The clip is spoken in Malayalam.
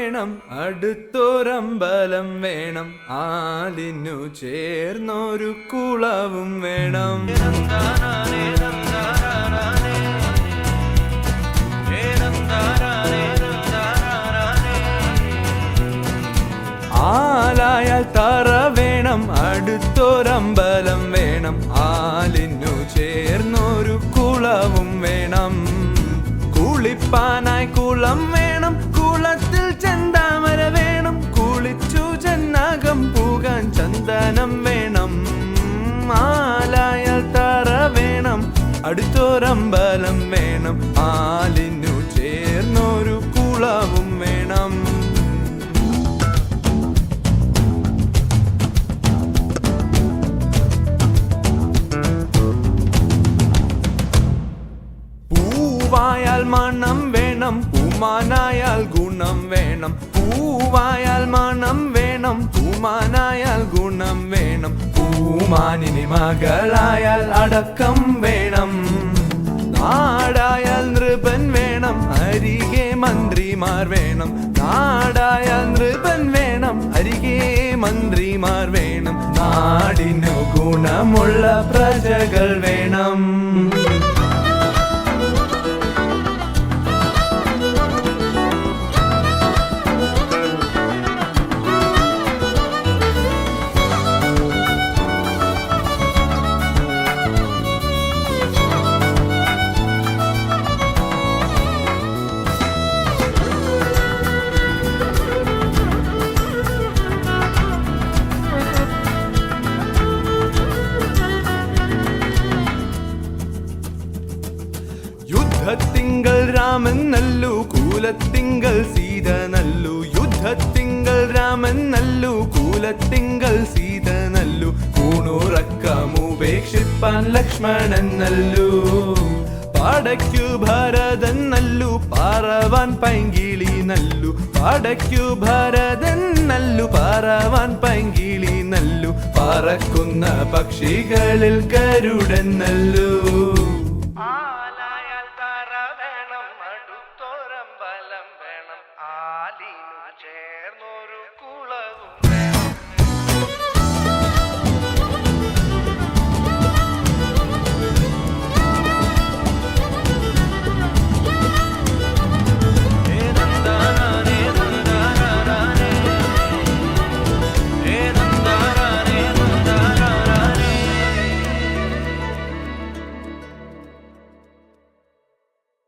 വേണം, അടുത്തൊരമ്പലം വേണം, ആലിനു ചേർന്നൊരു കുളവും വേണം. ആലായാൽ തറ വേണം, അടുത്തൊരമ്പലം വേണം, ആലിനു ചേർന്നൊരു കുളവും വേണം. കുളിപ്പാനായി കുളം വേണം, കുളത്തിൽ ചെന്താമര വേണം, കുളിച്ചു ചെന്നകം പോകാൻ ചന്ദനം വേണം. ആലായാൽ തറ വേണം, അടുത്തൊരമ്പലം വേണം, ആലിനു ചേർന്നൊരു കുളവും വേണം. പൂവായാൽ മണം വേണം, പൂമാനായാൽ ഗുണം വേണം, പൂവായാൽ മണം വേണം, പൂമാനായാൽ ഗുണം വേണം. പൂമാനിനി മകളായാൽ അടക്കം വേണം, നാടായാൽ നൃപൻ വേണം, അരികെ മന്ത്രിമാർ വേണം. നാടായാൽ നൃപൻ വേണം, അരികെ മന്ത്രിമാർ വേണം. നാടിനു ഗുണമുള്ള പ്രജകൾ വേണം. യുദ്ധത്തിങ്കൽ രാമൻ നല്ലു, കൂലത്തിങ്കൽ സീത നല്ലു. യുദ്ധത്തിങ്കൽ രാമൻ നല്ലു, കൂലത്തിങ്കൽ സീത നല്ലു. കൂണുറക്കമുപേക്ഷിപ്പാൻ ലക്ഷ്മണൻ നല്ലു. പടയ്ക്കു ഭരതൻ നല്ലു, പറവാൻ പൈങ്കിളി നല്ലു. പടയ്ക്കു ഭരതൻ നല്ലു, പറവാൻ പൈങ്കിളി നല്ലു. പറക്കുന്ന പക്ഷികളിൽ ഗരുഡൻ നല്ലു. ചേർന്നൊരു